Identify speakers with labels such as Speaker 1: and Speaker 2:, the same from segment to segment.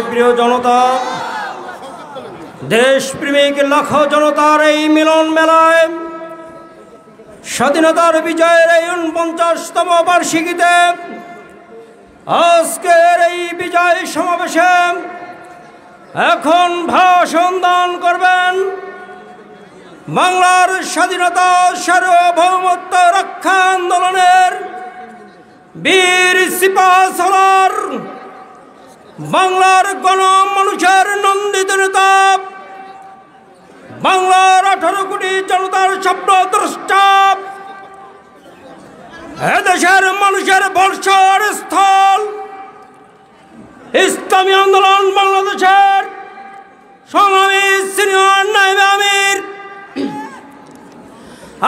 Speaker 1: প্রিয় জনতা, দেশপ্রেমিক লাখ জনতার এই মিলন মেলায় স্বাধীনতার বিজয়ের এই ৪৯তম বার্ষিকীতে আজকের এই বিজয় সমাবেশে এখন ভাষণ দান করবেন বাংলার স্বাধীনতা সার্বভৌমত্ব রক্ষা আন্দোলনের বীর সিপাহসালার, বাংলার গণমানুষের নন্দিত নেতা, বাংলার ১৮ কোটি জনতার স্বপ্নদ্রষ্টা, এদেশের মানুষের বর্ষার স্থল, ইসলামী আন্দোলন বাংলাদেশের সংগ্রামী সিনিয়র নায়েবে আমির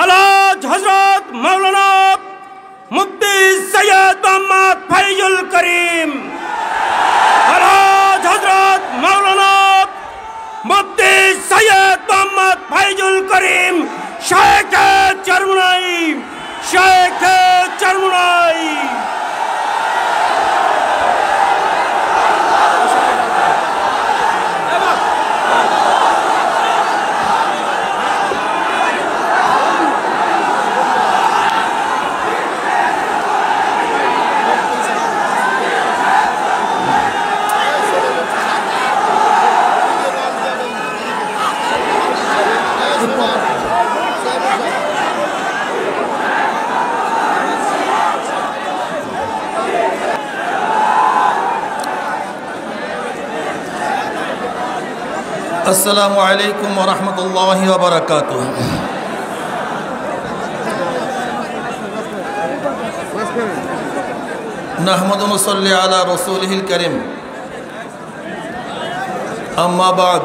Speaker 1: আলহাজ হযরত মাওলানা মুফতি সৈয়দ মোহাম্মদ ফাইজুল করিম, আলহাজ হযরত মাওলানা মুফতি সৈয়দ মোহাম্মদ ফাইজুল করিম শাইখে চরমোনাই, শাইখে চরমোনাই।
Speaker 2: আসসালামু আলাইকুম ওয়া রাহমাতুল্লাহি ওয়া বারাকাতুহু। নাহমাদু ওয়া নুসাল্লি আলা রাসূলিহিল কারীম, আম্মা বা'দ,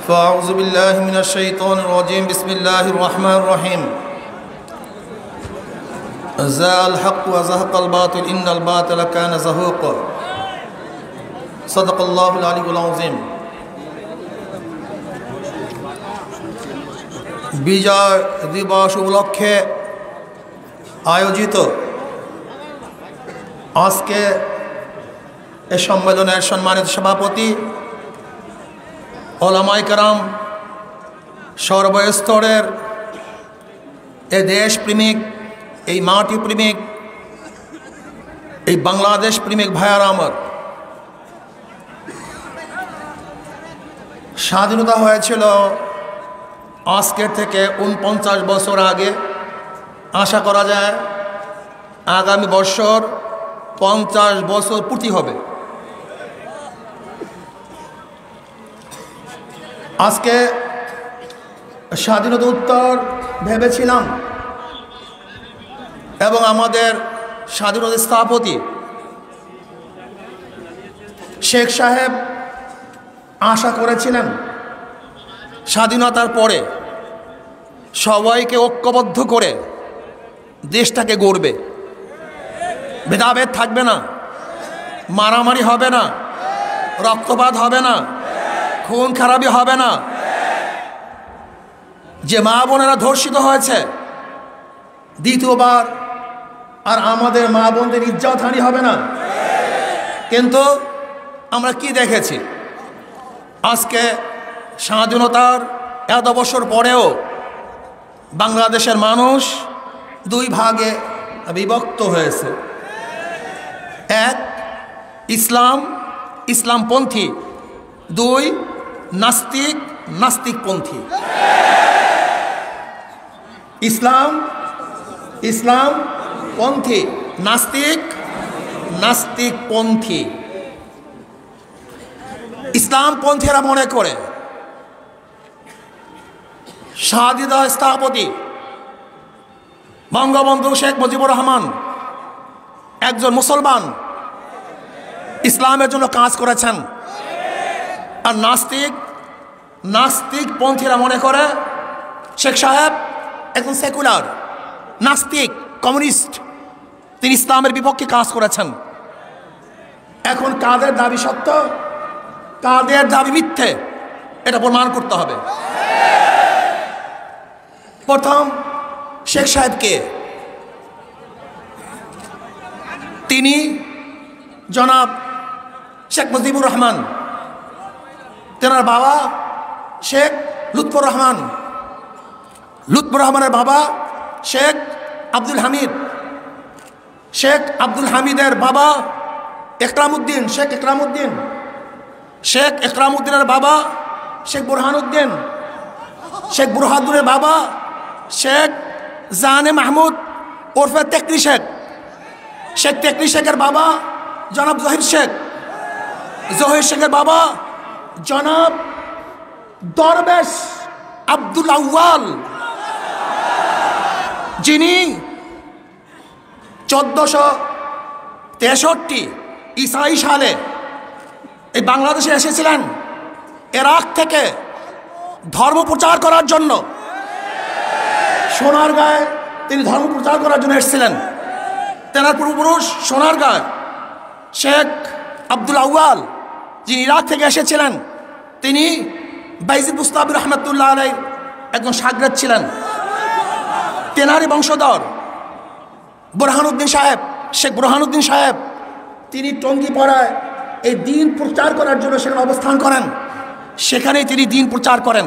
Speaker 2: ফাআউযু বিল্লাহি মিনাশ শাইতানির রাজীম, বিসমিল্লাহির রহমানির রহিম। জাআল হক ওয়া যাহাকাল বাতিল, ইন্নাল বাতিলা কানা যাহুকা। সাদাকাল্লাহুল আলিয়্যুল আযীম। বিজয় দিবস উপলক্ষে আয়োজিত আজকে এ সম্মেলনের সম্মানিত সভাপতি, ওলামায়ে কেরাম, সর্বস্তরের এ দেশপ্রেমিক, এই মাটি প্রেমিক, এই বাংলাদেশ প্রেমিক ভাইয়ারা আমার, স্বাধীনতা হয়েছিল আজকের থেকে ৪৯ বছর আগে। আশা করা যায় আগামী বছর ৫০ বছর পূর্তি হবে। আজকে স্বাধীনতা উত্তর ভেবেছিলাম এবং আমাদের স্বাধীনতা স্থপতি শেখ সাহেব আশা করেছিলেন স্বাধীনতার পরে সবাইকে ঐক্যবদ্ধ করে দেশটাকে গড়বে, ভেদাভেদ থাকবে না, মারামারি হবে না, রক্তপাত হবে না, খুন খারাপি হবে না, যে মা বোনেরা ধর্ষিত হয়েছে দ্বিতীয়বার আর আমাদের মা বোনদের ইজ্জতহানি হবে না। কিন্তু আমরা কি দেখেছি, আজকে স্বাধীনতার এত বছর পরেও বাংলাদেশের মানুষ দুই ভাগে বিভক্ত হয়েছে। এক, ইসলাম, ইসলামপন্থী; দুই, নাস্তিক, নাস্তিকপন্থী। ইসলাম, ইসলামপন্থী; নাস্তিক, নাস্তিকপন্থী। ইসলামপন্থীরা মনে করে স্বাধীনতা স্থপতি বঙ্গবন্ধু শেখ মুজিবুর রহমান একজন মুসলমান, ইসলামের জন্য কাজ করেছেন। আর নাস্তিকপন্থীরা মনে করে শেখ সাহেব একজন সেকুলার, নাস্তিক, কমিউনিস্ট, তিনি ইসলামের বিপক্ষে কাজ করেছেন। এখন কাদের দাবি সত্য, কাদের দাবি মিথ্যে, এটা প্রমাণ করতে হবে। প্রথম, শেখ সাহেবকে, তিনি জনাব শেখ মুজিবুর রহমান, তেনার বাবা শেখ লুৎফর রহমান, লুৎফর রহমানের বাবা শেখ আব্দুল হামিদ, শেখ আব্দুল হামিদের বাবা একরামউদ্দিন, শেখ একরামউদ্দিন, শেখ একরামউদ্দিনের বাবা শেখ বুরহানুদ্দিন, শেখ বুরহানুদ্দিনের বাবা শেখ জাহানে মাহমুদ ওরফে তেকরি শেখ, শেখ তেকরি শেখের বাবা জনাব জহির শেখ, জহির শেখের বাবা জনাব দরবেশ আব্দুল আউয়াল, যিনি 1463 ঈসাই সালে এই বাংলাদেশে এসেছিলেন ইরাক থেকে ধর্ম প্রচার করার জন্য। সোনারগাঁয়ে তিনি ধর্ম প্রচার করার জন্য এসেছিলেন। তেনার পূর্বপুরুষ সোনারগাঁয় শেখ আব্দুল আউয়াল, যিনি ইরাক থেকে এসেছিলেন, তিনি বাইজিদ বুস্তামি রহমতুল্লাহ আলাইহির একজন শাগরেদ ছিলেন। তেনারই বংশধর বুরহানুদ্দিন সাহেব, শেখ বুরহানুদ্দিন সাহেব, তিনি টঙ্গীপাড়ায় এই দিন প্রচার করার জন্য সেখানে অবস্থান করেন। সেখানেই তিনি দিন প্রচার করেন।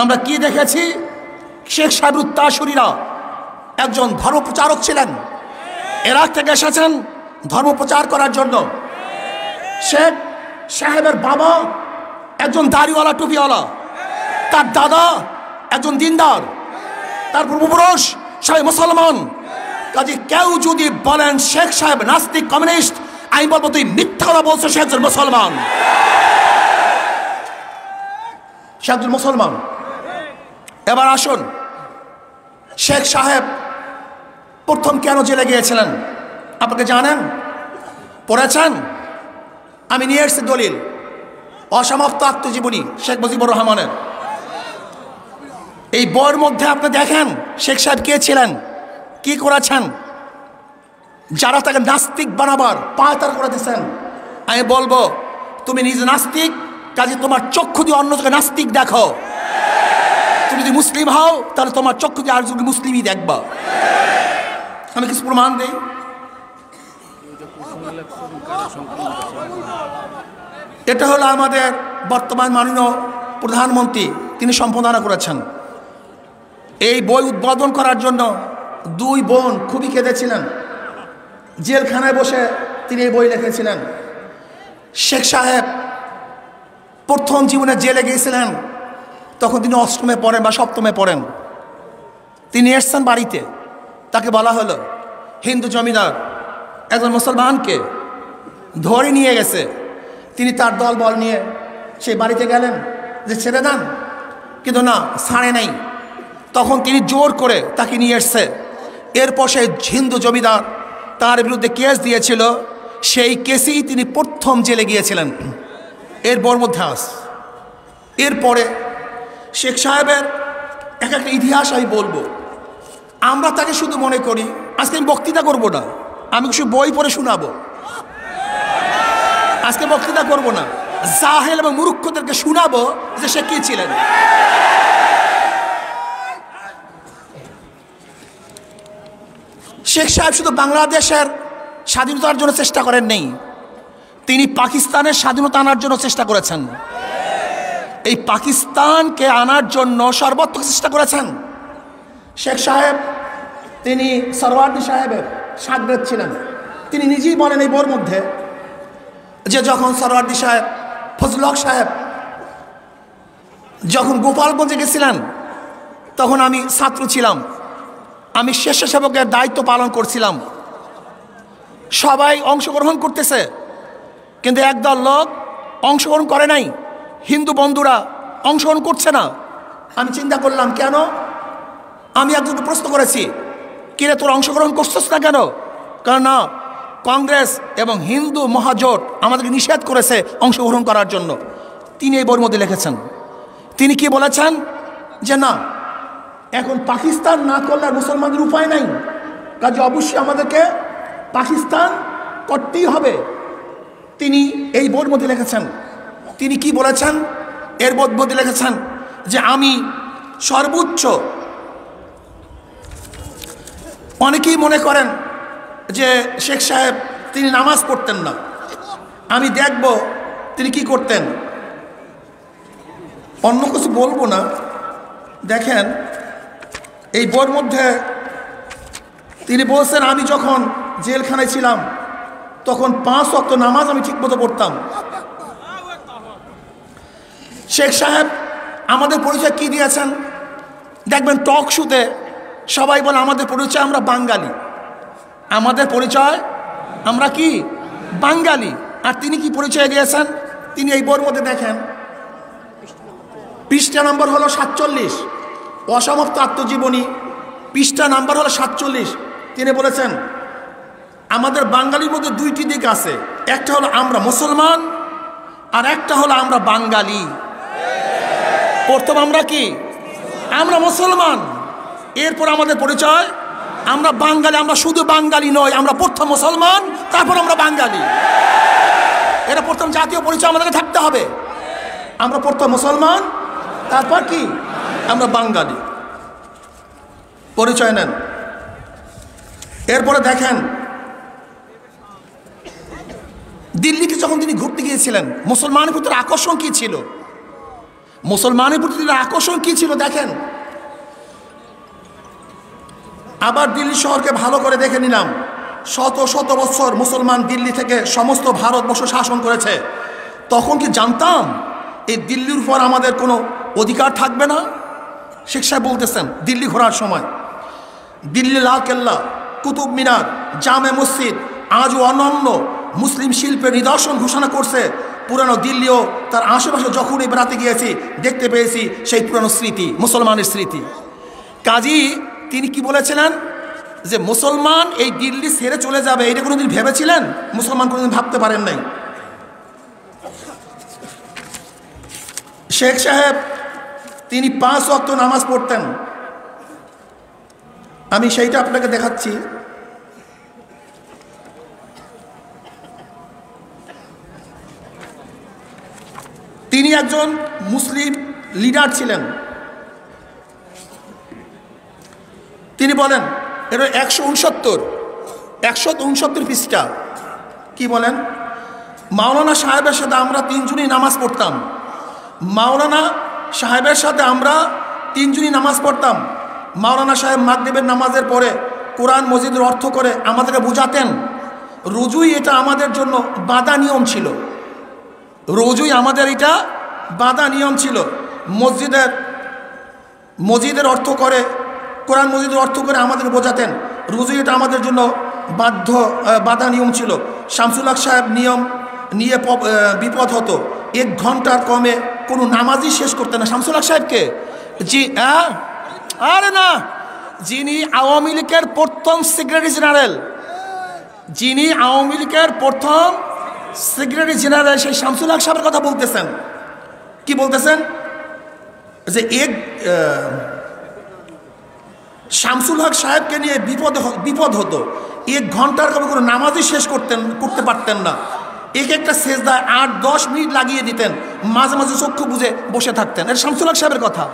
Speaker 2: আমরা কি দেখেছি? শেখ সাহেবুত তাসুরীরা একজন ধর্ম প্রচারক ছিলেন, ইরাক থেকে এসেছেন ধর্ম প্রচার করার জন্য। শেখ সাহেবের বাবা একজন দাড়িওয়ালা টুপিওয়ালা, তার দাদা একজন দিনদার, তার পূর্বপুরুষ সবাই মুসলমান। কাজে কেউ যদি বলেন শেখ সাহেব নাস্তিক কমিউনিস্ট, আমি বলবো তুই মিথ্যা কথা বলছো, সে একজন মুসলমান, সে একজন মুসলমান। এবার আসুন, শেখ সাহেব প্রথম কেন জেলে গিয়েছিলেন আপনাকে জানেন? পড়েছেন? আমি নিয়ে এসেছি দলিল, অসমাপ্ত আত্মজীবনী শেখ মুজিবুর রহমানের। এই বইয়ের মধ্যে আপনি দেখেন শেখ সাহেব কে ছিলেন, কি করেছেন। যারা তাকে নাস্তিক বানাবার পায়তারা করে দিয়েছেন, আমি বলবো তুমি নিজে নাস্তিক, কাজে তোমার চক্ষু দিয়ে অন্যকে নাস্তিক দেখো। তুমি যদি মুসলিম হও তাহলে তোমার চক্ষু দিয়ে আর যদি মুসলিমই দেখবা। আমি কিছু প্রমাণ দিই। এটা হলো আমাদের বর্তমান মাননীয় প্রধানমন্ত্রী, তিনি সম্পাদনা করেছেন। এই বই উদ্বোধন করার জন্য দুই বোন খুবই কেঁদেছিলেন। জেলখানায় বসে তিনি এই বই লিখেছিলেন। শেখ সাহেব প্রথম জীবনে জেলে গিয়েছিলেন, তখন তিনি অষ্টমে পড়েন বা সপ্তমে পড়েন। তিনি এসছেন বাড়িতে, তাকে বলা হলো হিন্দু জমিদার একজন মুসলমানকে ধরে নিয়ে গেছে। তিনি তার দল বল নিয়ে সেই বাড়িতে গেলেন যে ছেড়ে দেন, কিন্তু না, ছাড়ে নাই। তখন তিনি জোর করে তাকে নিয়ে এসছে। এরপর সেই হিন্দু জমিদার তার বিরুদ্ধে কেস দিয়েছিল, সেই কেসেই তিনি প্রথম জেলে গিয়েছিলেন। এরপর মধ্যে এরপরে শেখ সাহেবের একটা ইতিহাস আমি বলবো। আমরা তাকে শুধু মনে করি, আজকে আমি বক্তৃতা করবো না, আমি কিছু বই পড়ে শোনাবো। আজকে বক্তৃতা করবো না, জাহেল এবং মূর্খদেরকে শোনাবো যে সে কি ছিলেন। শেখ সাহেব শুধু বাংলাদেশের স্বাধীনতার জন্য চেষ্টা করেন নেই, তিনি পাকিস্তানের স্বাধীনতা আনার জন্য চেষ্টা করেছেন। এই পাকিস্তানকে আনার জন্য সর্বাত্মক চেষ্টা করেছেন। শেখ সাহেব তিনি সরওয়ার্দী সাহেবের শাগরেদ ছিলেন। তিনি নিজেই বলেন এই বইয়ের মধ্যে যে যখন সরওয়ার্দী সাহেব, ফজলুল হক সাহেব যখন গোপালগঞ্জে গেছিলেন, তখন আমি ছাত্র ছিলাম, আমি স্বেচ্ছাসেবকের দায়িত্ব পালন করছিলাম। সবাই অংশগ্রহণ করতেছে, কিন্তু একদল লোক অংশগ্রহণ করে নাই, হিন্দু বন্ধুরা অংশগ্রহণ করছে না। আমি চিন্তা করলাম কেন? আমি একজনকে প্রশ্ন করেছি, কিরে তোর অংশগ্রহণ করছিস না কেন? কারণ না, কংগ্রেস এবং হিন্দু মহাজোট আমাদেরকে নিষেধ করেছে অংশগ্রহণ করার জন্য। তিনি এই বইয়ের মধ্যে লিখেছেন। তিনি কি বলেছেন যে না, এখন পাকিস্তান না করলে আর মুসলমানদের উপায় নাই, কাজে অবশ্যই আমাদেরকে পাকিস্তান করতেই হবে। তিনি এই বইয়ের মধ্যে লিখেছেন। তিনি কি বলেছেন? এর মধ্যে লিখেছেন যে আমি সর্বোচ্চ, অনেকেই মনে করেন যে শেখ সাহেব তিনি নামাজ পড়তেন না। আমি দেখব তিনি কি করতেন। অন্য কিছু বলবো না। দেখেন এই বইয়ের মধ্যে তিনি বলছেন, আমি যখন জেলখানায় ছিলাম তখন 5 ওয়াক্ত নামাজ আমি ঠিকমতো পড়তাম। শেখ সাহেব আমাদের পরিচয় কি দিয়েছেন দেখবেন, টক শোতে সবাই বলে আমাদের পরিচয় আমরা বাঙালি, আমাদের পরিচয় আমরা কি বাঙালি। আর তিনি কি পরিচয় দিয়েছেন, তিনি এই বইয়ের মধ্যে দেখেন পৃষ্ঠা নম্বর হলো 47, অসমাপ্ত আত্মজীবনী, পৃষ্ঠা নাম্বার হলো 47। তিনি বলেছেন আমাদের বাঙালির মধ্যে 2টি দিক আছে, একটা হলো আমরা মুসলমান আর একটা হলো আমরা বাঙালি। প্রথম আমরা কি, আমরা মুসলমান, এরপর আমাদের পরিচয় আমরা বাঙালি। আমরা শুধু বাঙালি নয়, আমরা প্রথম মুসলমান, তারপর আমরা বাঙালি। এটা প্রথম জাতীয় পরিচয় আমাদেরকে থাকতে হবে। আমরা প্রথম মুসলমান, তারপর কি আমরা বাঙালি। পরিচয় নেন। এরপরে দেখেন দিল্লিতে যখন তিনি ঘুরতে গিয়েছিলেন, মুসলমানের প্রতি আকর্ষণ কি ছিল, মুসলমানের প্রতি আকর্ষণ কি ছিল দেখেন। আবার দিল্লি শহরকে ভালো করে দেখে নিলাম, শত শত বছর মুসলমান দিল্লি থেকে সমস্ত ভারতবর্ষ শাসন করেছে। তখন কি জানতাম এই দিল্লির উপর আমাদের কোনো অধিকার থাকবে না? শেখ সাহেব বলতেছেন দিল্লি ঘোরার সময়, দিল্লি লাল কেল্লা, কুতুব মিনার, জামে মসজিদ আজও অনন্য মুসলিম শিল্পের নিদর্শন ঘোষণা করছে। পুরানো দিল্লিও তার আশেপাশে যখনই বেড়াতে গিয়েছি দেখতে পেয়েছি সেই পুরানো স্মৃতি, মুসলমানের স্মৃতি। কাজী তিনি কি বলেছিলেন যে মুসলমান এই দিল্লি ছেড়ে চলে যাবে, এটা কোনোদিন ভেবেছিলেন? মুসলমান কোনোদিন ভাবতে পারেন নাই। শেখ সাহেব তিনি 5 ওয়াক্ত নামাজ পড়তেন। আমি সেইটা আপনাকে দেখাচ্ছি। তিনি একজন মুসলিম লিডার ছিলেন। তিনি বলেন, এটা 169 পৃষ্ঠা, কি বলেন, মাওলানা সাহেবের সাথে আমরা 3 জনই নামাজ পড়তাম। মাওলানা সাহেবের সাথে আমরা 3 জনই নামাজ পড়তাম। মাওলানা সাহেব মাগরিবের নামাজের পরে কোরআন মজিদের অর্থ করে আমাদেরকে বুঝাতেন। রোজই এটা আমাদের জন্য বাধা নিয়ম ছিল, রোজই আমাদের এটা বাধা নিয়ম ছিল। মসজিদের অর্থ করে, কোরআন মজিদের অর্থ করে আমাদের বোঝাতেন। রোজই এটা আমাদের জন্য বাধা নিয়ম ছিল। শামসুল হক সাহেব নিয়ম নিয়ে বিপদ হতো, 1 ঘন্টার কমে কোনো নামাজই শেষ করতেন না। শামসুল হক সাহেবকে আরে না, যিনি আওয়ামী লীগের প্রথম সেক্রেটারি জেনারেল, যিনি আওয়ামী লীগের প্রথম সেক্রেটারি জেনারেল, সেই শামসুল হক সাহেবের কথা বলতেছেন। কি বলতেছেন যে শামসুল হক সাহেবকে নিয়ে বিপদ হতো, 1 ঘন্টার কমে কোনো নামাজই শেষ করতে পারতেন না। একটা সেজদায় 8-10 মিনিট লাগিয়ে দিতেন, মাঝে মাঝে চক্ষু বুঝে বসে থাকতেন। এটা শামসুল হক সাহেবের কথা,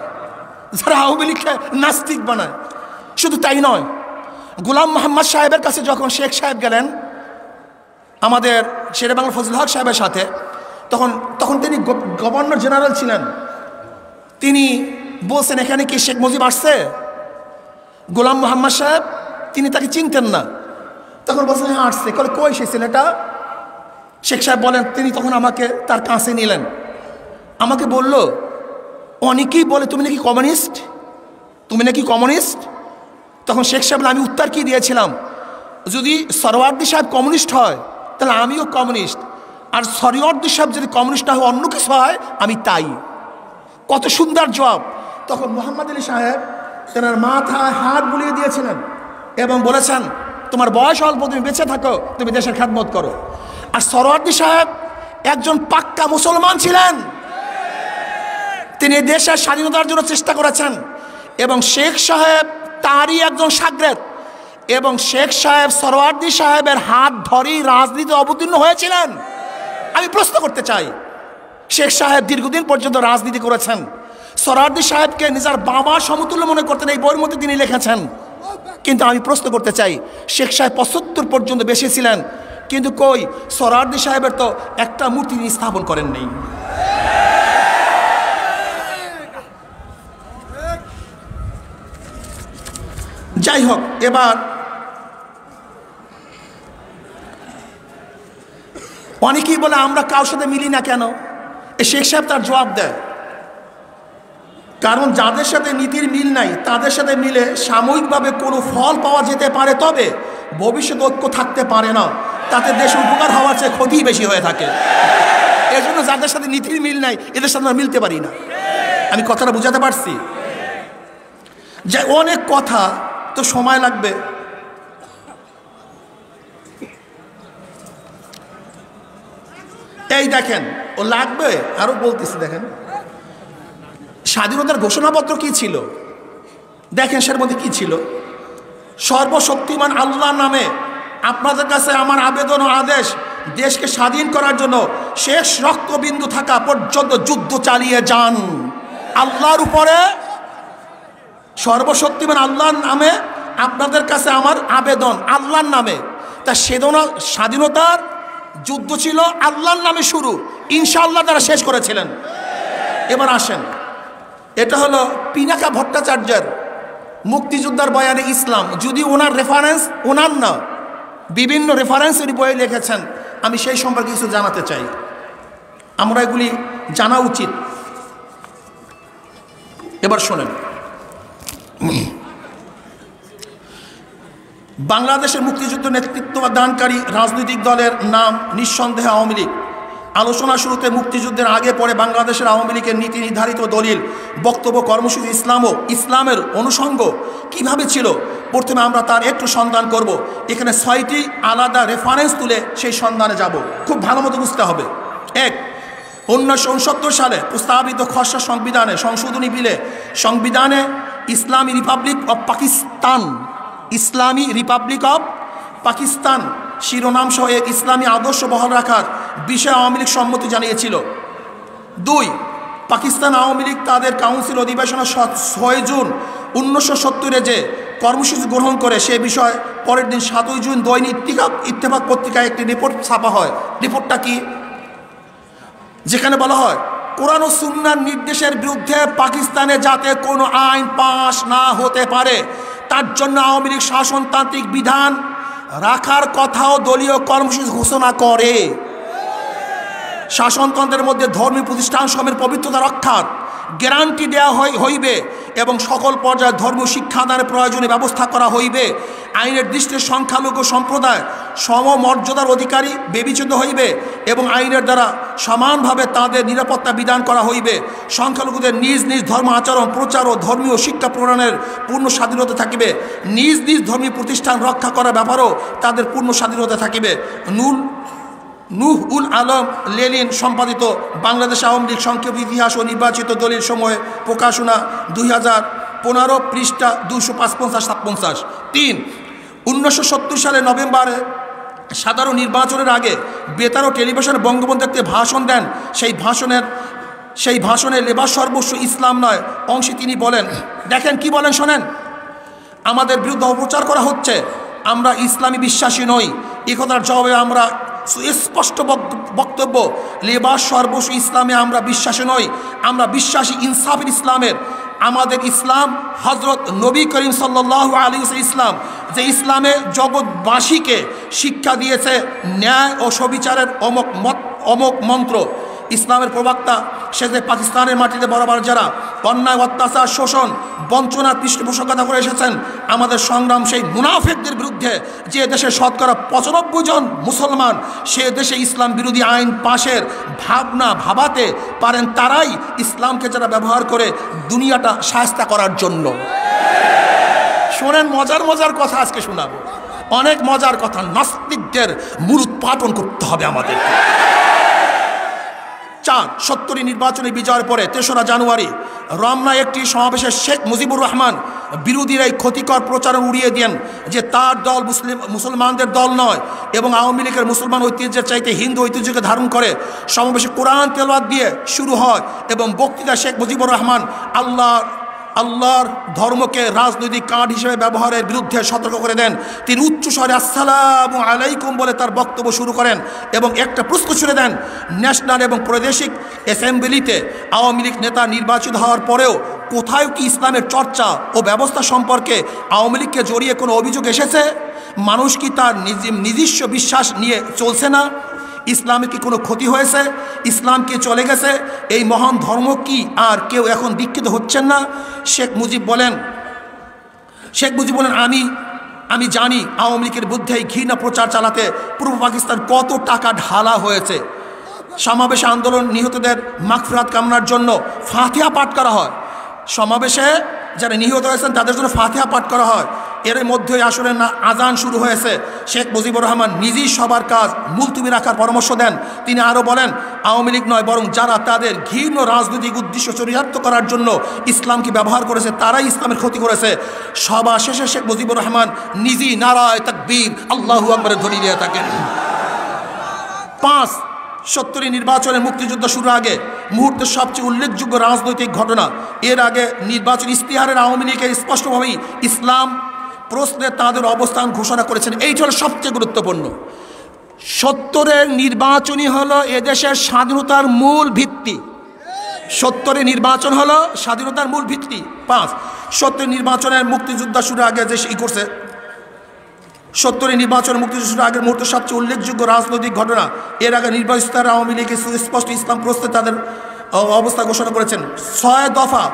Speaker 2: যারা আওয়ামী লীগকে নাস্তিক বানায়। শুধু তাই নয়, গোলাম মোহাম্মদ সাহেবের কাছে যখন শেখ সাহেব গেলেন আমাদের শেরে বাংলা ফজল হক সাহেবের সাথে, তখন তিনি গভর্নর জেনারেল ছিলেন। তিনি বলছেন এখানে কি শেখ মুজিব আসছে? গোলাম মোহাম্মদ সাহেব তিনি তাকে চিনতেন না। তখন বলছেন হ্যাঁ আসছে। কই সে ছেলেটা? শেখ সাহেব বলেন, তিনি তখন আমাকে তার কাছে নিলেন, আমাকে বলল অনেকেই বলে তুমি নাকি কমিউনিস্ট, তুমি নাকি কমিউনিস্ট। তখন শেখ সাহেব আমি উত্তর কি দিয়েছিলাম, যদি সরওয়ার্দী সাহেব কমিউনিস্ট হয় তাহলে আমিও কমিউনিস্ট, আর সরওয়ার্দী সাহেব যদি কমিউনিস্ট না হয় অন্য কিছু হয় আমি তাই। কত সুন্দর জবাব। তখন মোহাম্মদ আলী সাহেব তেনার মাথায় হাত বুলিয়ে দিয়েছিলেন এবং বলেছেন তোমার বয়স অল্প, তুমি বেঁচে থাকো, তুমি দেশের খেদমত করো। আর সরওয়ার্দী সাহেব একজন পাক্কা মুসলমান ছিলেন, তিনি দেশের স্বাধীনতার জন্য চেষ্টা করেছেন এবং শেখ সাহেব তারই একজন শাগরেদ, এবং শেখ সাহেব সরওয়ার্দী সাহেবের হাত ধরেই রাজনীতি অবতীর্ণ হয়েছিলেন। আমি প্রশ্ন করতে চাই, শেখ সাহেব দীর্ঘদিন পর্যন্ত রাজনীতি করেছেন, সরওয়ার্দী সাহেবকে নিজের বাবার সমতুল্য মনে করতেন, এই বইয়ের মধ্যে তিনি লিখেছেন। কিন্তু আমি প্রশ্ন করতে চাই, শেখ সাহেব 75 পর্যন্ত বেঁচে ছিলেন, কিন্তু কই সোহরাওয়ার্দী সাহেবের তো একটা মূর্তি তিনি স্থাপন করেন নেই। যাই হোক, এবার অনেকেই বলে আমরা কারোর সাথে মিলি না কেন। শেখ সাহেব তার জবাব দেয়, কারণ যাদের সাথে নীতির মিল নাই তাদের সাথে মিলে সাময়িকভাবে কোনো ফল পাওয়া যেতে পারে, তবে ভবিষ্যৎ ঐক্য থাকতে পারে না। তাতে দেশের উপকার হওয়ার চেয়ে ক্ষতি বেশি হয়ে থাকে। এর জন্য যাদের সাথে নীতির মিল নাই এদের সাথে আমরা মিলতে পারি না। আমি কথাটা বুঝাতে পারছি? যে অনেক কথা তো সময় লাগবে। এই দেখেন, ও লাগবে আরো বলতেছি। দেখেন স্বাধীনতার ঘোষণাপত্র কি ছিল, দেখেন সের মধ্যে কি ছিল। সর্বশক্তিমান আল্লাহর নামে আপনাদের কাছে আমার আবেদন ও আদেশ, দেশকে স্বাধীন করার জন্য শেষ রক্তবিন্দু থাকা পর্যন্ত যুদ্ধ চালিয়ে যান আল্লাহর উপরে। সর্বশক্তিমান আল্লাহর নামে আপনাদের কাছে আমার আবেদন, আল্লাহর নামে। তা সেদনা স্বাধীনতার যুদ্ধ ছিল আল্লাহর নামে শুরু, ইনশাআল্লাহ তারা শেষ করেছিলেন। এবার আসেন, এটা হলো পিনাকা ভট্টাচার্যের মুক্তিযোদ্ধার বয়ানে ইসলাম। যদি ওনার রেফারেন্স, ওনার না, বিভিন্ন রেফারেন্সের বই লিখেছেন, আমি সেই সম্পর্কে কিছু জানাতে চাই। আমরা এগুলি জানা উচিত। এবার শোনেন, বাংলাদেশের মুক্তিযুদ্ধ নেতৃত্ব দানকারী রাজনৈতিক দলের নাম নিঃসন্দেহে আওয়ামী লীগ। আলোচনা শুরুতে মুক্তিযুদ্ধের আগে পরে বাংলাদেশের আওয়ামী লীগের নীতি নির্ধারিত দলিল, বক্তব্য, কর্মসূচি, ইসলাম ও ইসলামের অনুষঙ্গ কিভাবে ছিল, প্রথমে আমরা তার একটু সন্ধান করব। এখানে 6টি আলাদা রেফারেন্স তুলে সেই সন্ধানে যাব। খুব ভালো মতো বুঝতে হবে। 1, 1969 সালে প্রস্তাবিত খসড়া সংবিধানে সংশোধনী বিলে সংবিধানে ইসলামী Republic of Pakistan, Islami Republic of Pakistan শিরোনাম সহ এক ইসলামী আদর্শ বহাল রাখার বিষয়ে আওয়ামী লীগ সম্মতি জানিয়েছিল। 2, পাকিস্তান আওয়ামী লীগ তাদের কাউন্সিল অধিবেশনে 6 জুন 1970 যে কর্মসূচি গ্রহণ করে সে বিষয়ে পরের দিন 7 জুন দৈনিক ইত্তেফাক পত্রিকায় একটি রিপোর্ট ছাপা হয়। রিপোর্টটা কি? যেখানে বলা হয় কোরআন ও সুন্নাহর নির্দেশের বিরুদ্ধে পাকিস্তানে যাতে কোনো আইন পাস না হতে পারে তার জন্য আওয়ামী লীগ শাসনতান্ত্রিক বিধান রাখার কথাও দলীয় কর্মসূচি ঘোষণা করে। শাসনতন্ত্রের মধ্যে ধর্মীয় প্রতিষ্ঠান সমূহের পবিত্রতা রক্ষার গ্যারান্টি দেওয়া হইবে এবং সকল পর্যায়ে ধর্মীয় শিক্ষাদানের প্রয়োজনীয় ব্যবস্থা করা হইবে। আইনের দৃষ্টিতে সংখ্যালঘু সম্প্রদায় সমমর্যাদার অধিকারী বিবেচিত হইবে এবং আইনের দ্বারা সমানভাবে তাদের নিরাপত্তা বিধান করা হইবে। সংখ্যালঘুদের নিজ নিজ ধর্ম আচরণ, প্রচার ও ধর্মীয় শিক্ষা প্রদানের পূর্ণ স্বাধীনতা থাকিবে। নিজ নিজ ধর্মীয় প্রতিষ্ঠান রক্ষা করার ব্যাপারেও তাদের পূর্ণ স্বাধীনতা থাকিবে। নূহ উল আলম লেলিন সম্পাদিত বাংলাদেশ আওয়ামী লীগ সংক্ষেপ ইতিহাস ও নির্বাচিত দলের সময় প্রকাশনা 2015 পৃষ্ঠা 255-57। 3, 1970 সালে নভেম্বরে সাধারণ নির্বাচনের আগে বেতার ও টেলিভিশনে বঙ্গবন্ধু একটি ভাষণ দেন। সেই ভাষণে লেবাস সর্বস্ব ইসলাম নয় অংশে তিনি বলেন, দেখেন কি বলেন শোনেন, আমাদের বিরুদ্ধে অপপ্রচার করা হচ্ছে, আমরা ইসলামী বিশ্বাসী নই। এ কথার জবাবে আমরা সুস্পষ্ট বক্তব্য, লেবাস সর্বস্ব ইসলামে আমরা বিশ্বাসী নই, আমরা বিশ্বাসী ইনসাফের ইসলামের। আমাদের ইসলাম হজরত নবী করিম সাল্লাল্লাহু আলাইহি ওয়াসাল্লাম ইসলাম, যে ইসলামে জগৎবাসীকে শিক্ষা দিয়েছে ন্যায় ও সবিচারের অমোঘ মন্ত্র। ইসলামের প্রবক্তা শেষে পাকিস্তানের মাটিতে বরাবর যারা অন্যায়, অত্যাচার, শোষণ, বঞ্চনার পৃষ্ঠপোষকতা করে এসেছেন, আমাদের সংগ্রাম সেই মুনাফিকদের বিরুদ্ধে। যে দেশে শতকরা 95 জন মুসলমান সে দেশে ইসলাম বিরোধী আইন পাশের ভাবনা ভাবাতে পারেন, তারাই ইসলামকে যারা ব্যবহার করে দুনিয়াটা শায়েস্তা করার জন্য। শোনেন, মজার মজার কথা আজকে শোনাবো, অনেক মজার কথা। নাস্তিকদের মূল উৎপাটন করতে হবে আমাদের। 4, 70 নির্বাচনী বিজয়ের পরে 3রা জানুয়ারি রমনায় একটি সমাবেশে শেখ মুজিবুর রহমান বিরোধীরা এই ক্ষতিকর প্রচারণ উড়িয়ে দেন যে তার দল মুসলমানদের দল নয় এবং আওয়ামী লীগের মুসলমান ঐতিহ্যের চাইতে হিন্দু ঐতিহ্যকে ধারণ করে। সমাবেশে কোরআন তেলাওয়াত দিয়ে শুরু হয় এবং বক্তৃতা শেখ মুজিবুর রহমান আল্লাহর ধর্মকে রাজনৈতিক কার্ড হিসেবে ব্যবহারের বিরুদ্ধে সতর্ক করে দেন। তিনি উচ্চস্বরে আসসালামু আলাইকুম বলে তার বক্তব্য শুরু করেন এবং একটা প্রশ্ন ছুড়ে দেন, ন্যাশনাল এবং প্রাদেশিক অ্যাসেম্বলিতে আওয়ামী লীগ নেতা নির্বাচিত হওয়ার পরেও কোথাও কি ইসলামের চর্চা ও ব্যবস্থা সম্পর্কে আওয়ামী লীগকে জড়িয়ে কোনো অভিযোগ এসেছে? মানুষ কি তার নিজস্ব বিশ্বাস নিয়ে চলছে না? ইসলামের কি কোনো ক্ষতি হয়েছে? ইসলাম কি চলে গেছে? এই মহান ধর্ম কি আর কেউ এখন দীক্ষিত হচ্ছেন না? শেখ মুজিব বলেন আমি জানি আওয়ামী লীগের বিরুদ্ধে এই ঘৃণা প্রচার চালাতে পূর্ব পাকিস্তান কত টাকা ঢালা হয়েছে। সমাবেশে আন্দোলন নিহতদের মাগফিরাত কামনার জন্য ফাতিহা পাঠ করা হয়। সমাবেশে যারা নিহত হয়েছেন তাদের জন্য ফাতিহা পাঠ করা হয়। এর মধ্যে আসরের আজান শুরু হয়েছে। শেখ মুজিবুর রহমান নিজেই সবার কাজ মুলতবি রাখার পরামর্শ দেন। তিনি আরও বলেন, আওয়ামী লীগ নয় বরং যারা তাদের ঘৃণ্য রাজনৈতিক উদ্দেশ্য চরিতার্থ করার জন্য ইসলামকে ব্যবহার করেছে তারাই ইসলামের ক্ষতি করেছে। সভা শেষে শেখ মুজিবুর রহমান নিজেই নারায়ে তাকবীর আল্লাহু আকবার ধ্বনি দিয়ে থাকেন। 5 70 নির্বাচনের মুক্তিযুদ্ধ শুরুর আগে মুহূর্তের সবচেয়ে উল্লেখযোগ্য রাজনৈতিক ঘটনা। এর আগে নির্বাচন ইশতেহারের আওয়ামী লীগের স্পষ্টভাবেই ইসলাম প্রশ্নে তাদের অবস্থান ঘোষণা করেছেন। এইটা হলো সবচেয়ে গুরুত্বপূর্ণ। 70-এর নির্বাচনই হলো এদেশের স্বাধীনতার মূল ভিত্তি। 70-এর নির্বাচন হলো স্বাধীনতার মূল ভিত্তি। 5 70 নির্বাচনের মুক্তিযুদ্ধ শুরুর আগে যে করছে 70 নির্বাচন মুক্তিযুদ্ধের আগের মুহূর্তে সবচেয়ে উল্লেখযোগ্য রাজনৈতিক ঘটনা। এর আগে নির্বাচিত আওয়ামী লীগ সুস্পষ্ট ইসলাম প্রশ্নে তাদের অবস্থা ঘোষণা করেছেন। 6 দফা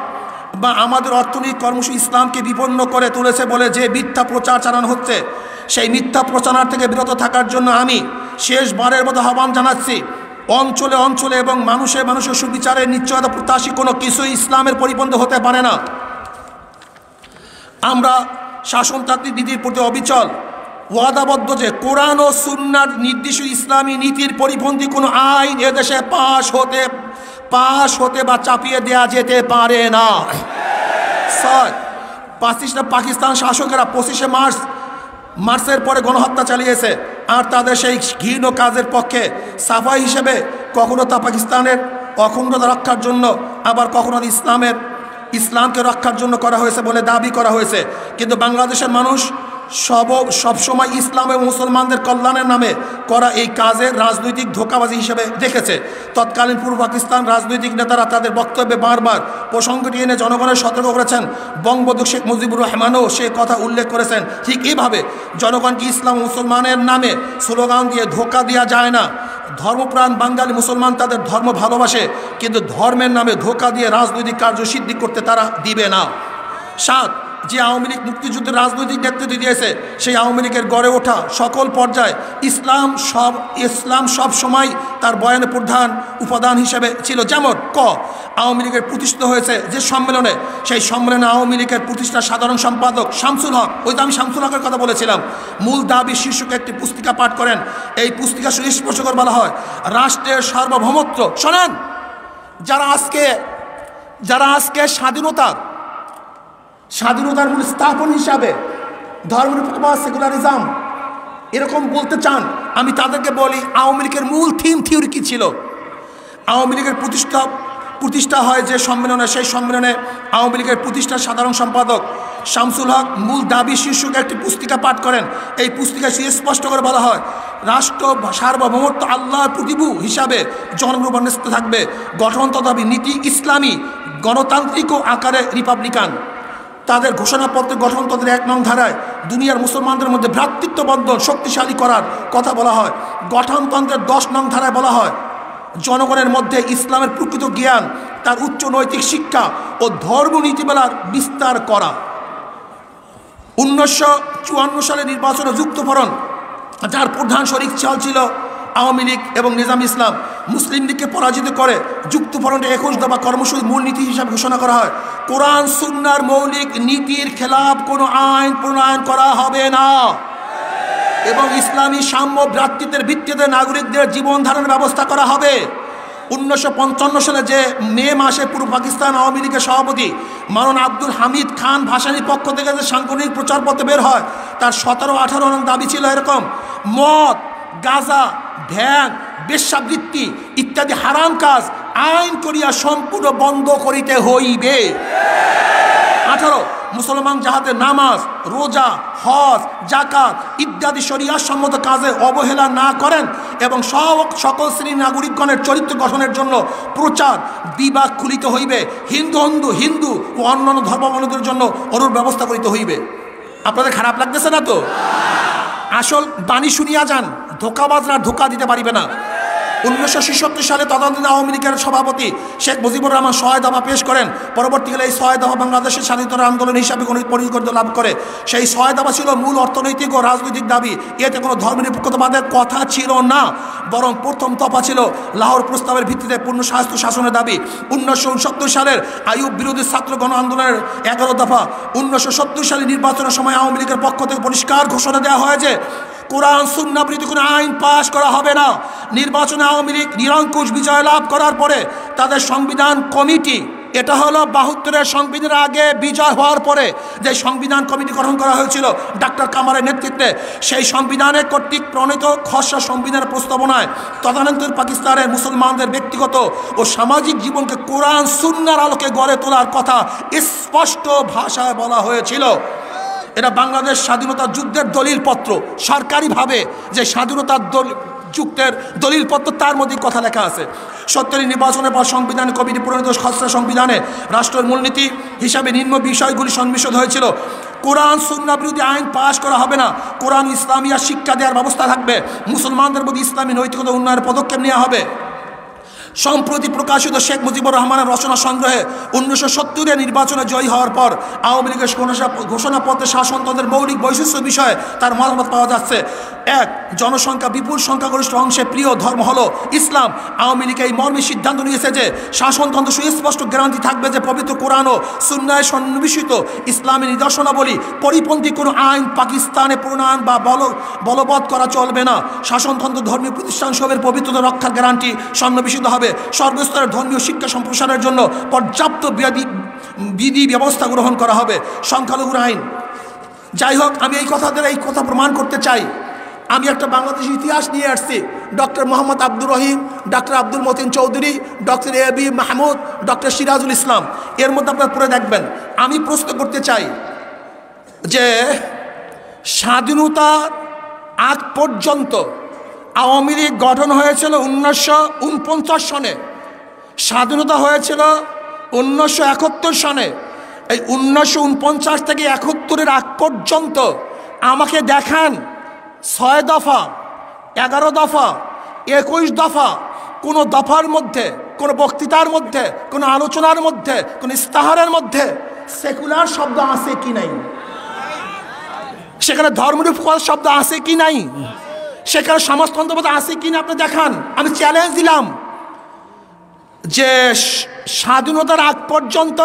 Speaker 2: বা আমাদের অর্থনৈতিক কর্মসূচি ইসলামকে বিপন্ন করে তুলেছে বলে যে মিথ্যা প্রচার চালানো হচ্ছে, সেই মিথ্যা প্রচার থেকে বিরত থাকার জন্য আমি শেষবারের মতো আহ্বান জানাচ্ছি। অঞ্চলে অঞ্চলে এবং মানুষের সুবিচারের নিশ্চয়তা প্রত্যাশী কোনো কিছুই ইসলামের পরিপন্থী হতে পারে না। আমরা শাসনতান্ত্রিক নীতির প্রতি অবিচল ওয়াদাবদ্ধ যে কোরআন ও সুন্নাহর নির্দিষ্ট ইসলামী নীতির পরিপন্থী কোনো আইন এদেশে পাশ হতে বা চাপিয়ে দেওয়া যেতে পারে না। 6 পাকিস্তান শাসকেরা 25শে মার্চের পরে গণহত্যা চালিয়েছে আর তাদের সেই ঘৃণ্য কাজের পক্ষে সাফাই হিসেবে কখনো তা পাকিস্তানের অখণ্ডতা রক্ষার জন্য আবার কখনো ইসলামকে রক্ষার জন্য করা হয়েছে বলে দাবি করা হয়েছে। কিন্তু বাংলাদেশের মানুষ সবসময় ইসলাম এবং মুসলমানদের কল্যাণের নামে করা এই কাজের রাজনৈতিক ধোঁকাবাজি হিসেবে দেখেছে। তৎকালীন পূর্ব পাকিস্তান রাজনৈতিক নেতারা তাদের বক্তব্যে বারবার প্রসঙ্গটি এনে জনগণের সতর্ক করেছেন। বঙ্গবন্ধু শেখ মুজিবুর রহমানও সে কথা উল্লেখ করেছেন। ঠিক এইভাবে জনগণকে ইসলাম মুসলমানের নামে স্লোগান দিয়ে ধোঁকা দেওয়া যায় না। ধর্মপ্রাণ বাঙালি মুসলমান তাদের ধর্ম ভালোবাসে, কিন্তু ধর্মের নামে ধোঁকা দিয়ে রাজনৈতিক কার্যসিদ্ধি করতে তারা দিবে না। 7 যে আওয়ামী লীগ মুক্তিযুদ্ধের রাজনৈতিক নেতৃত্ব দিয়েছে সেই আওয়ামী লীগের গড়ে ওঠা সকল পর্যায়ে ইসলাম সব সময় তার বয়ানের প্রধান উপাদান হিসেবে ছিল। যেমন আওয়ামী লীগের প্রতিষ্ঠিত হয়েছে যে সম্মেলনে, সেই সম্মেলনে আওয়ামী লীগের প্রতিষ্ঠার সাধারণ সম্পাদক শামসুল হক, ওই তো আমি শামসুল হকের কথা বলেছিলাম, মূল দাবি শীর্ষক একটি পুস্তিকা পাঠ করেন। এই পুস্তিকা সুস্পষ্ট করে বলা হয় রাষ্ট্রের সার্বভৌমত্ব। শোনেন, যারা আজকে স্বাধীনতার মূল স্থাপন হিসাবে ধর্মনিরপেক্ষ সেকুলারিজম এরকম বলতে চান, আমি তাদেরকে বলি আওয়ামী লীগের মূল থিওরি কী ছিল? আওয়ামী লীগের প্রতিষ্ঠা হয় যে সম্মেলনে, সেই সম্মেলনে আওয়ামী লীগের প্রতিষ্ঠার সাধারণ সম্পাদক শামসুল হক মূল দাবি শীর্ষক একটি পুস্তিকা পাঠ করেন। এই পুস্তিকায় সুস্পষ্ট করে বলা হয় রাষ্ট্র সার্বভৌমত্ব আল্লাহর প্রতিভূ হিসাবে জনগণস্থ থাকবে। গঠন তথাপি নীতি ইসলামী, গণতান্ত্রিক ও আকারে রিপাবলিকান। তাদের ঘোষণাপত্রের গঠনতন্ত্রের 1 নং ধারায় দুনিয়ার মুসলমানদের মধ্যে ভ্রাতৃত্ব বন্ধন শক্তিশালী করার কথা বলা হয়। গঠনতন্ত্রের 10 নং ধারায় বলা হয় জনগণের মধ্যে ইসলামের প্রকৃত জ্ঞান, তার উচ্চ নৈতিক শিক্ষা ও ধর্মনীতিমালার বিস্তার করা। 1954 সালে নির্বাচনে যুক্তফ্রন্ট, যার প্রধান শরিক ছিল আওয়ামী লীগ এবং নিজাম ইসলাম, মুসলিম লীগকে পরাজিত করে যুক্তফ্রন্টে 21 দফা কর্মসূচি মূলনীতি হিসাবে ঘোষণা করা হয় কোরআন সুন্নাহর মৌলিক নীতির খেলাফ কোনো আইন প্রণয়ন করা হবে না এবং ইসলামী সাম্য ভ্রাতৃত্বের ভিত্তিতে নাগরিকদের জীবন ধারণের ব্যবস্থা করা হবে। 1955 সালে যে মে মাসে পূর্ব পাকিস্তান আওয়ামী লীগের সভাপতি মাওলানা আব্দুল হামিদ খান ভাসানীর পক্ষ থেকে যে সাংগঠনিক প্রচারপত্র বের হয়, তার 17-18 নং দাবি ছিল এরকম: মদ, গাঁজা, ভ্যাং, বেশ্যাবৃত্তি ইত্যাদি হারাম কাজ আইন করিয়া সম্পূর্ণ বন্ধ করিতে হইবে। 18 মুসলমান যাহাতে নামাজ, রোজা, হজ, জাকাত ইত্যাদি শরিয়াত সম্মত কাজে অবহেলা না করেন এবং সকল শ্রেণীর নাগরিকগণের চরিত্র গঠনের জন্য প্রচার বিভাগ খুলিতে হইবে, হিন্দু ও অন্যান্য ধর্মাবলম্বীদের জন্য অনুর ব্যবস্থা করিতে হইবে। আপনাদের খারাপ লাগতেছে না তো? আসল বাণী শুনিয়া যান, ধোকাবাজরা ধোকা দিতে পারিবে না। 1966 সালে তদানীন্তন আওয়ামী লীগের সভাপতি শেখ মুজিবুর রহমান 6 দফা পেশ করেন। পরবর্তীকালে এই 6 দফা বাংলাদেশের স্বাধীনতার আন্দোলন হিসাবে পরিগণিত লাভ করে। সেই 6 দফা ছিল মূল অর্থনৈতিক ও রাজনৈতিক দাবি। এতে কোনো ধর্মনিরপেক্ষতাবাদের কথা ছিল না, বরং প্রথম দফা ছিল লাহোর প্রস্তাবের ভিত্তিতে পূর্ণ স্বাস্থ্য শাসনের দাবি। 1969 সালের আইয়ুব বিরোধী ছাত্র গণ আন্দোলনের 11 দফা। 1970 সালে নির্বাচনের সময় আওয়ামী লীগের পক্ষ থেকে পরিষ্কার ঘোষণা দেওয়া হয় যে কোরআন সুন্নাহ বিরোধী কোনো আইন পাশ করা হবে না। নির্বাচনে আওয়ামী লীগ নিরঙ্কুশ বিজয় লাভ করার পরে তাদের সংবিধান কমিটি, এটা হলো 72-এর সংবিধানের আগে বিজয় হওয়ার পরে যে সংবিধান কমিটি গঠন করা হয়েছিল ডাক্তার কামারের নেতৃত্বে, সেই সংবিধানের কর্তৃক প্রণীত খসড়া সংবিধানের প্রস্তাবনায় তদানীন্তন পাকিস্তানের মুসলমানদের ব্যক্তিগত ও সামাজিক জীবনকে কোরআন সুন্নাহর আলোকে গড়ে তোলার কথা স্পষ্ট ভাষায় বলা হয়েছিল। এটা বাংলাদেশ স্বাধীনতা যুদ্ধের দলিলপত্র, সরকারিভাবে যে স্বাধীনতার যুদ্ধের দলিলপত্র, তার মধ্যে কথা লেখা আছে। 70 নির্বাচনের পর সংবিধান কমিটি প্রণীত খসড়া সংবিধানে রাষ্ট্রের মূলনীতি হিসাবে নিম্ন বিষয়গুলি সন্নিবেশিত হয়েছিল। কোরআন সুন্নাহ বিরোধী আইন পাশ করা হবে না, কোরআন ইসলামিয়া শিক্ষা দেওয়ার ব্যবস্থা থাকবে, মুসলমানদের মধ্যে ইসলামী নৈতিকতা উন্নয়নের পদক্ষেপ নেওয়া হবে। সম্প্রতি প্রকাশিত শেখ মুজিবুর রহমানের রচনা সংগ্রহে 1970-এর নির্বাচনে জয়ী হওয়ার পর আওয়ামী লীগের ঘোষণাপত্রে শাসনতন্ত্রের মৌলিক বৈশিষ্ট্য বিষয়ে তার মতামত পাওয়া যাচ্ছে। 1. জনসংখ্যা বিপুল সংখ্যাগরিষ্ঠ অংশে প্রিয় ধর্ম হলো ইসলাম। আওয়ামী লীগ এই মর্মে সিদ্ধান্ত নিয়েছে যে শাসনতন্ত্র সুস্পষ্ট গ্যারান্টি থাকবে যে পবিত্র কোরআন ও সুন্নাহে সন্নিবেশিত ইসলামী নিদর্শনাবলী পরিপন্থী কোনো আইন পাকিস্তানে প্রণয়ন বা বলবৎ করা চলবে না। শাসনতন্ত্র ধর্মীয় প্রতিষ্ঠানসবের পবিত্রতা রক্ষার গ্যারান্টি সন্নিবেশিত হবে। সর্বস্তরের ধর্মীয় শিক্ষা সম্প্রসারের জন্য পর্যাপ্ত বিধি ব্যবস্থা গ্রহণ করা হবে। সংখ্যালঘুর আইন, যাই হোক, আমি এই কথা প্রমাণ করতে চাই। আমি একটা বাংলাদেশ ইতিহাস নিয়ে আসছি। Doctor Mohammad Abdur Rahim, doctor Abdul Matin Chowdhury, doctor A B Mahmud, doctor Sirajul Islam, এর মধ্যে আপনারা পড়ে দেখবেন। আমি প্রশ্ন করতে চাই যে স্বাধীনতার আগ পর্যন্ত আওয়ামী লীগ গঠন হয়েছিল 1949 সনে, স্বাধীনতা হয়েছিল 1971 সনে। এই 1949 থেকে 71-এর আগ পর্যন্ত আমাকে দেখান 6 দফা, 11 দফা, 21 দফা, কোনো দফার মধ্যে, কোনো বক্তৃতার মধ্যে, কোনো আলোচনার মধ্যে, কোনো ইস্তাহারের মধ্যে সেকুলার শব্দ আছে কি নাই, সেখানে ধর্মনিরপেক্ষ শব্দ আছে কি নাই, সেখানে সমাজতন্ত্রবাদ আছে কি না আপনি দেখান। আমি চ্যালেঞ্জ দিলাম যে স্বাধীনতার আগ পর্যন্ত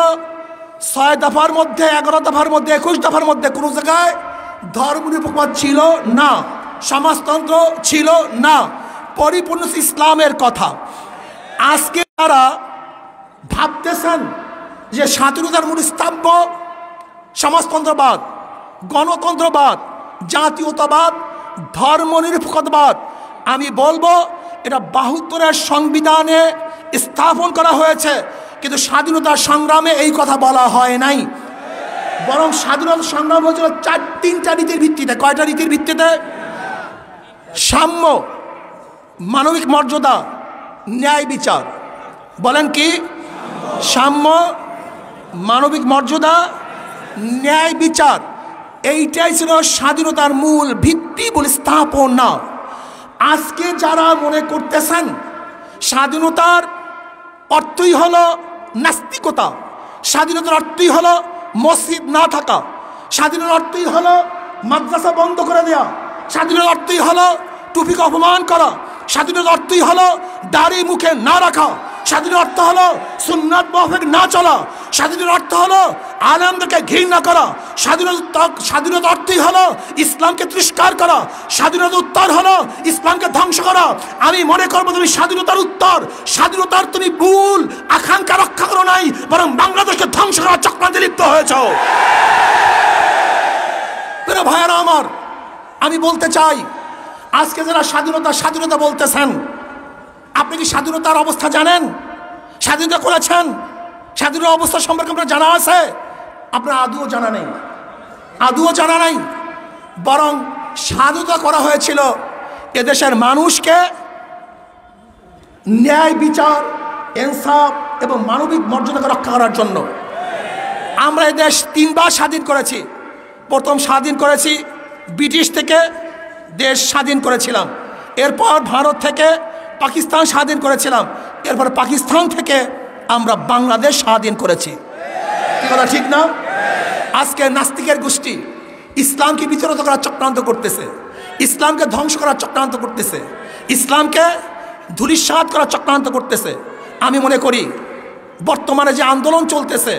Speaker 2: 6 দফার মধ্যে, 11 দফার মধ্যে, 21 দফার মধ্যে কোনো জায়গায় ধর্মনিরপেক্ষতা ছিল না, সমাজতন্ত্র ছিল না, পরিপূর্ণ ইসলামের কথা। আজকে তারা ভাবতেছেন যে স্বাধীনতার মূল স্তম্ভ সমাজতন্ত্রবাদ, গণতন্ত্রবাদ, জাতীয়তাবাদ, ধর্মনিরপেক্ষতাবাদ। আমি বলবো এটা 72-এর সংবিধানে স্থাপন করা হয়েছে, কিন্তু স্বাধীনতার সংগ্রামে এই কথা বলা হয় নাই। বরং স্বাধীনতা সংগ্রাম হয়েছিল 3টা নীতির ভিত্তিতে। কয়টা নীতির ভিত্তিতে? সাম্য, মানবিক মর্যাদা, ন্যায় বিচার। বলেন কি? সাম্য, মানবিক মর্যাদা, ন্যায় বিচার, এইটাই ছিল স্বাধীনতার মূল ভিত্তি বলে স্থাপনা। আজকে যারা মনে করতেছেন স্বাধীনতার অর্থই হলো নাস্তিকতা, স্বাধীনতার অর্থই হলো মসজিদ না থাকা, স্বাধীনতার অর্থই হলো মাদ্রাসা বন্ধ করে দেওয়া, স্বাধীনতার অর্থই হলো টুপিকে অপমান করা, স্বাধীনতার অর্থই হলো দাড়ি মুখে না রাখা, স্বাধীনতার অর্থ হলো সুন্নাত মাফিক না চলা, স্বাধীনতার অর্থ হলো আলেমদেরকে ঘৃণা করা, স্বাধীনতার অর্থই হলো ইসলামকে তিরস্কার করা, স্বাধীনতার উত্তর হলো ইসলামকে ধ্বংস করা। আমি মনে করবো তুমি স্বাধীনতার উত্তর, স্বাধীনতার তুমি ভুল আকাঙ্ক্ষা রক্ষা করো নাই, বরং বাংলাদেশকে ধ্বংস করার চক্রান্তে লিপ্ত হয়েছ। ভাইয়ারা আমার, আমি বলতে চাই আজকে যারা স্বাধীনতা বলতেছেন, আপনি কি স্বাধীনতার অবস্থা জানেন? স্বাধীনতা করেছেন? স্বাধীনতার অবস্থা সম্পর্কে আপনার জানা আছে? আপনার আদৌ জানা নেই, আদৌ জানা নাই। বরং স্বাধীনতা করা হয়েছিল এদেশের মানুষকে ন্যায় বিচার, ইনসাফ এবং মানবিক মর্যাদাকে রক্ষা করার জন্য। আমরা এই দেশ 3 বার স্বাধীন করেছি। প্রথম স্বাধীন করেছি ব্রিটিশ থেকে, দেশ স্বাধীন করেছিলাম। এরপর ভারত থেকে পাকিস্তান স্বাধীন করেছিলাম। এরপর পাকিস্তান থেকে আমরা বাংলাদেশ স্বাধীন করেছি। কি কথা ঠিক না? আজকে নাস্তিকের গোষ্ঠী ইসলামকে বিচলিত করার চক্রান্ত করতেছে, ইসলামকে ধ্বংস করার চক্রান্ত করতেছে, ইসলামকে ধূলিসাৎ করার চক্রান্ত করতেছে। আমি মনে করি বর্তমানে যে আন্দোলন চলতেছে,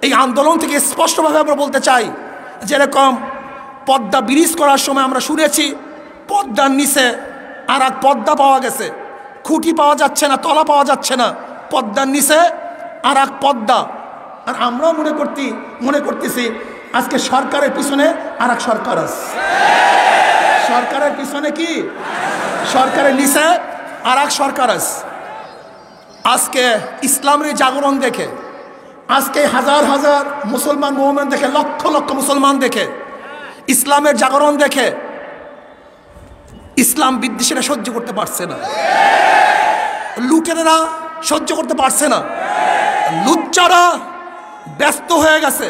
Speaker 2: এই আন্দোলন থেকে স্পষ্টভাবে আমরা বলতে চাই, যেরকম পদ্মা ব্রিজ করার সময় আমরা শুনেছি পদ্মার নিচে আর এক পদ্মা পাওয়া গেছে, খুঁটি পাওয়া যাচ্ছে না, তলা পাওয়া যাচ্ছে না, পদ্মার নিচে আর এক পদ্মা। আর আমরাও মনে করতেছি আজকে সরকারের পিছনে আর এক সরকার আছে। সরকারের পিছনে কি? সরকারের নিচে আর এক সরকার আছে। আজকে ইসলামের জাগরণ দেখে, আজকে হাজার হাজার মুসলমান মুমিন দেখে, লক্ষ লক্ষ মুসলমান দেখে, ইসলামের জাগরণ দেখে ইসলাম বিদ্বেষীরা সহ্য করতে পারছে না, লুটেরা সহ্য করতে পারছে না, লুচ্চারা ব্যস্ত হয়ে গেছে,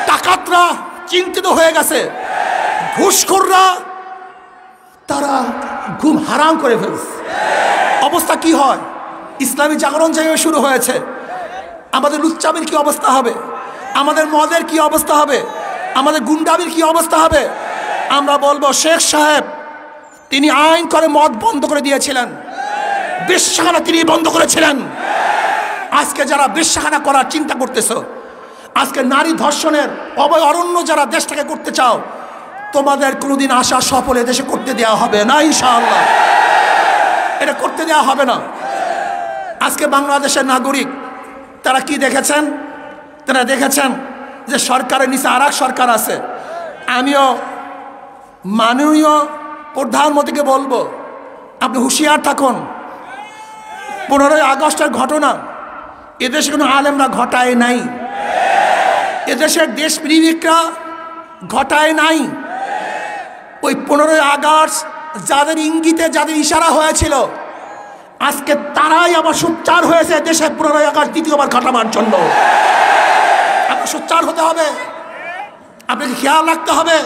Speaker 2: ডাকাতরা চিন্তিত হয়ে গেছে, ঘুষখোররা তারা ঘুম হারাম করে ফেলছে। অবস্থা কি হয়? ইসলামী জাগরণ যেভাবে শুরু হয়েছে, আমাদের লুচ্চামির কি অবস্থা হবে? আমাদের মদের কি অবস্থা হবে? আমাদের গুন্ডামির কি অবস্থা হবে? আমরা বলবো শেখ সাহেব তিনি আইন করে মদ বন্ধ করে দিয়েছিলেন, বেশ্যাখানা তিনি বন্ধ করেছিলেন। আজকে যারা বেশ্যাখানা করার চিন্তা করতেছ, আজকে নারী ধর্ষণের অভয় অরণ্য যারা দেশটাকে করতে চাও, তোমাদের কোনোদিন আশা সফল দেশে করতে দেওয়া হবে না ইনশাআল্লাহ। এটা করতে দেওয়া হবে না। আজকে বাংলাদেশের নাগরিক তারা কি দেখেছেন? তারা দেখেছেন যে সরকারের নিচে আর এক সরকার আছে। আমিও মাননীয় প্রধানমন্ত্রীকে বলবো, আপনি হুঁশিয়ার থাকুন। 15ই আগস্টের ঘটনা এদেশে কোনো আলেমরা ঘটায় নাই, এদেশের দেশপ্রেমিকরা ঘটায় নাই। ওই 15ই আগস্ট যাদের ইঙ্গিতে, যাদের ইশারা হয়েছিল, আজকে তারাই আবার সোচ্চার হয়েছে দেশে 15ই আগস্ট দ্বিতীয়বার ঘটাবার জন্য। আপনার সোচ্চার হতে হবে, আপনাকে খেয়াল রাখতে হবে।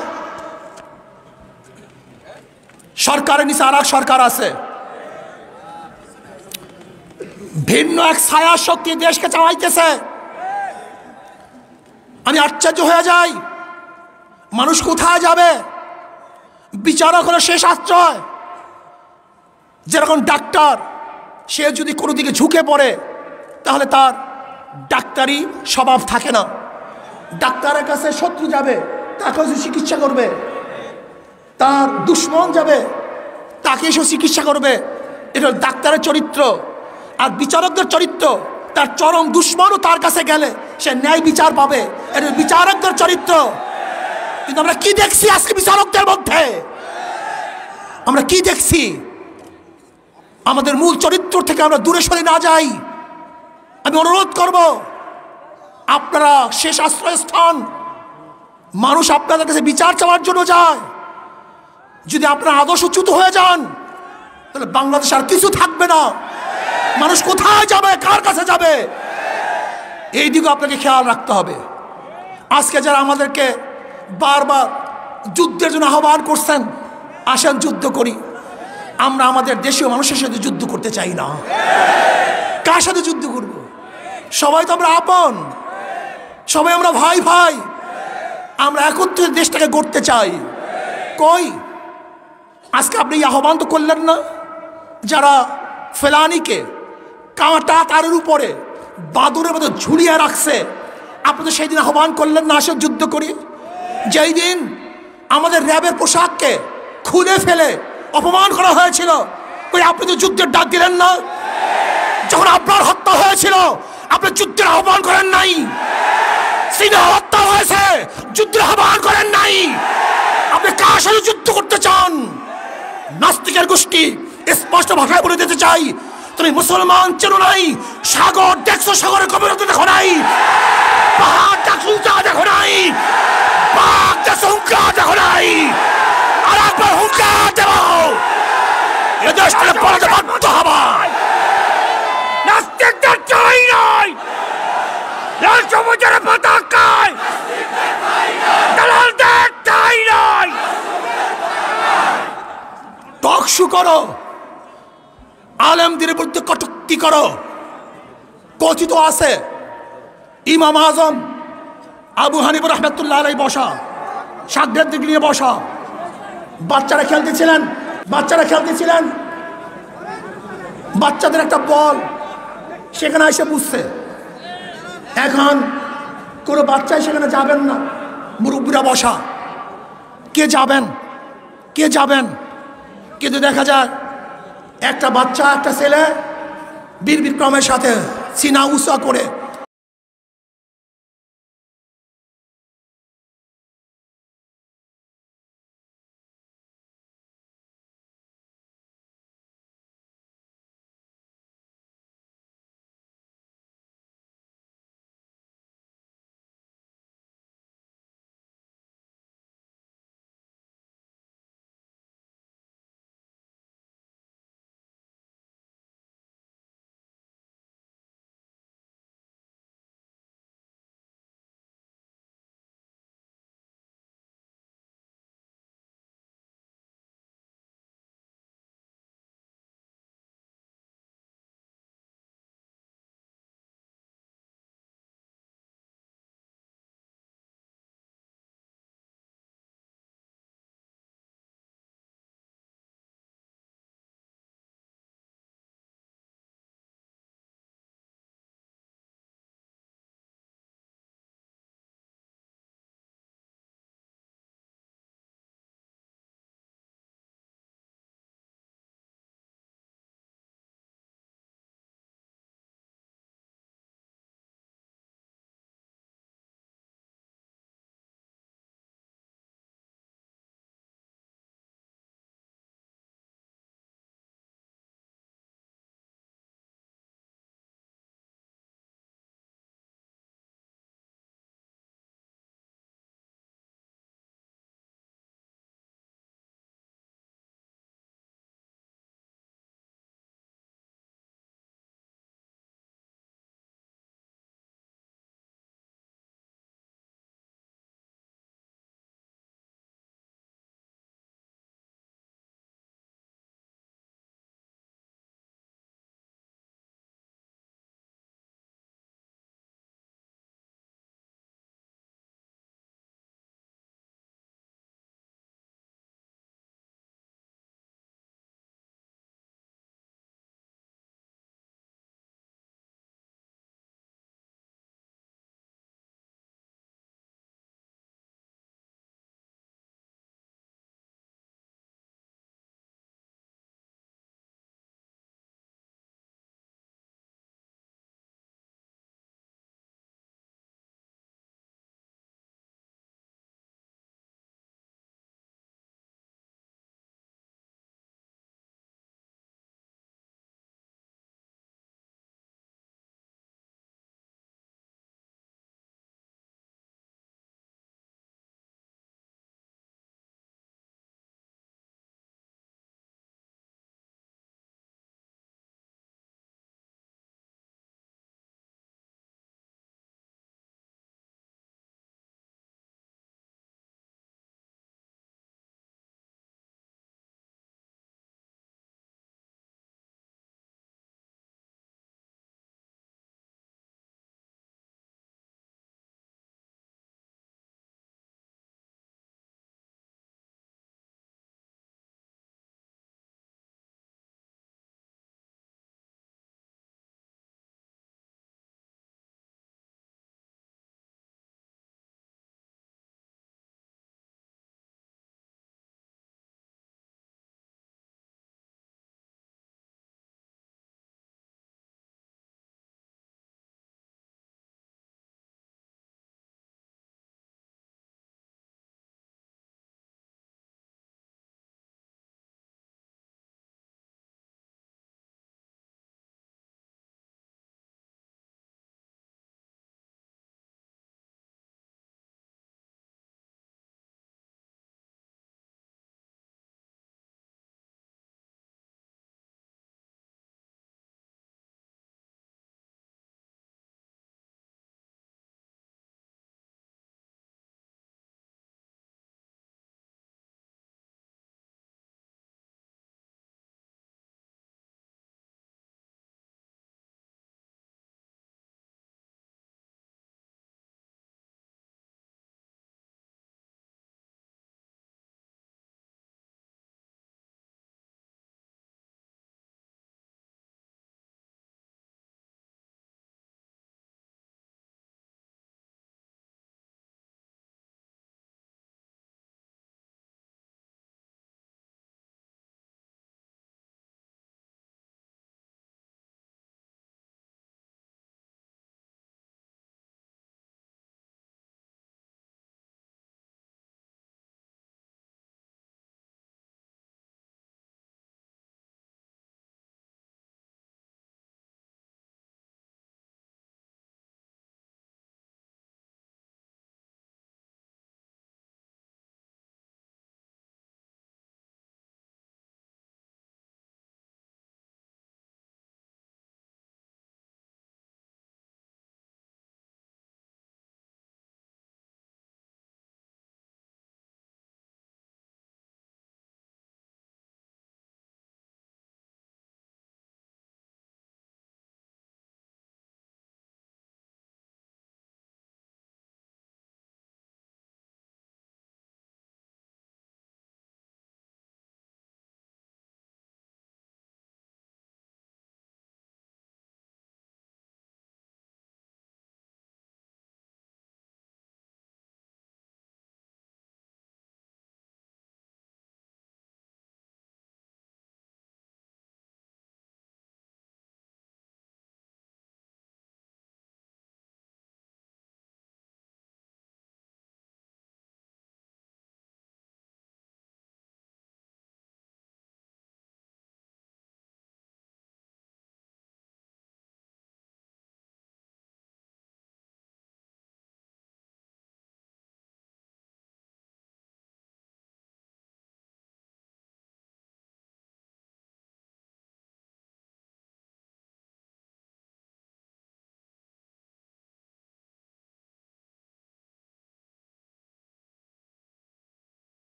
Speaker 2: সরকারের নিচে আর এক সরকার আছে, ভিন্ন এক ছায়া শক্তি দেশকে চালাইতেছে। আমি আশ্চর্য হয়ে যাই, মানুষ কোথায় যাবে? বিচারক হলো শেষ আশ্রয়। যেরকম ডাক্তার, সে যদি কোনো দিকে ঝুঁকে পড়ে তাহলে তার ডাক্তারি স্বভাব থাকে না। ডাক্তারের কাছে শত্রু যাবে, তার কাছে চিকিৎসা করবে, তার দুশ্মন যাবে, তাকে এসে চিকিৎসা করবে। এটা ডাক্তারের চরিত্র। আর বিচারকদের চরিত্র, তার চরম দুশ্মনও তার কাছে গেলে সে ন্যায় বিচার পাবে। এটা বিচারকদের চরিত্র। কিন্তু আমরা কি দেখছি আজকে বিচারকদের মধ্যে? আমরা কি দেখছি? আমাদের মূল চরিত্র থেকে আমরা দূরে সরে না যাই। আমি অনুরোধ করব, আপনারা শেষ আশ্রয়স্থান। মানুষ আপনাদের কাছে বিচার চাওয়ার জন্য যায়। যদি আপনারা আদর্শচ্যুত হয়ে যান তাহলে বাংলাদেশ আর কিছু থাকবে না। মানুষ কোথায় যাবে, কার কাছে যাবে? এই দিকে আপনাকে খেয়াল রাখতে হবে। আজকে যারা আমাদেরকে বারবার যুদ্ধের জন্য আহ্বান করছেন, আসেন যুদ্ধ করি। আমরা আমাদের দেশীয় মানুষের সাথে যুদ্ধ করতে চাই না। কার সাথে যুদ্ধ করব? সবাই তো আমরা আপন, সবাই আমরা ভাই ভাই। আমরা একত্রে দেশটাকে গড়তে চাই। কই আজকে আপনি আহ্বান তো করলেন না? যারা ফেলানিকে কাঁটা তারের উপরে বাদুরের মতো ঝুলিয়ে রাখছে, আপনি তো সেই দিন আহ্বান করলেন না, আসে যুদ্ধ করি। যেই দিন আমাদের র্যাবের পোশাককে খুলে ফেলে অপমান করা হয়েছিল, ওই আপনি তো যুদ্ধের ডাক দিলেন না? যখন আপনার হত্যা হয়েছিল আপনি যুদ্ধের আহ্বান করেন নাই। সিনা হত্যা হয়েছে, যুদ্ধের আহ্বান করেন নাই। আপনি কার সাথে যুদ্ধ করতে চান? নাস্তিকের গোষ্ঠী স্পষ্ট ভাষায় বলে দিতে চাই, তুমি মুসলমান চেনো নাই। সাগর দেখছো, সাগরের গভীরতা দেখো নাই। পাহাড়টা সুজা দেখো নাই, পাহাড়টা সংখ্যা দেখো নাই, আর একবার হুঙ্কার দেব, এদেশ থেকে পালাতে বাধ্য হবা।
Speaker 1: নাস্তিকদের চাই নাই, লাল সবুজের পতাকায় দালালদের চাই নাই।
Speaker 2: টকশু করো, আলেমদের বিরুদ্ধে কটূক্তি করো। কথিত আছে ইমাম আজম আবু হানিফা রাহমাতুল্লাহ আলাইহি বসা, সাগরের দিক নিয়ে বসা, বাচ্চারা খেলতেছিলেন, বাচ্চাদের একটা বল সেখানে এসে বুঝছে। এখন কোনো বাচ্চাই সেখানে যাবেন না, মুরব্বীরা বসা, কে যাবেন। কিন্তু দেখা যায় একটা বাচ্চা, একটা ছেলে বীর বিক্রমের সাথে সিনা উঁচা করে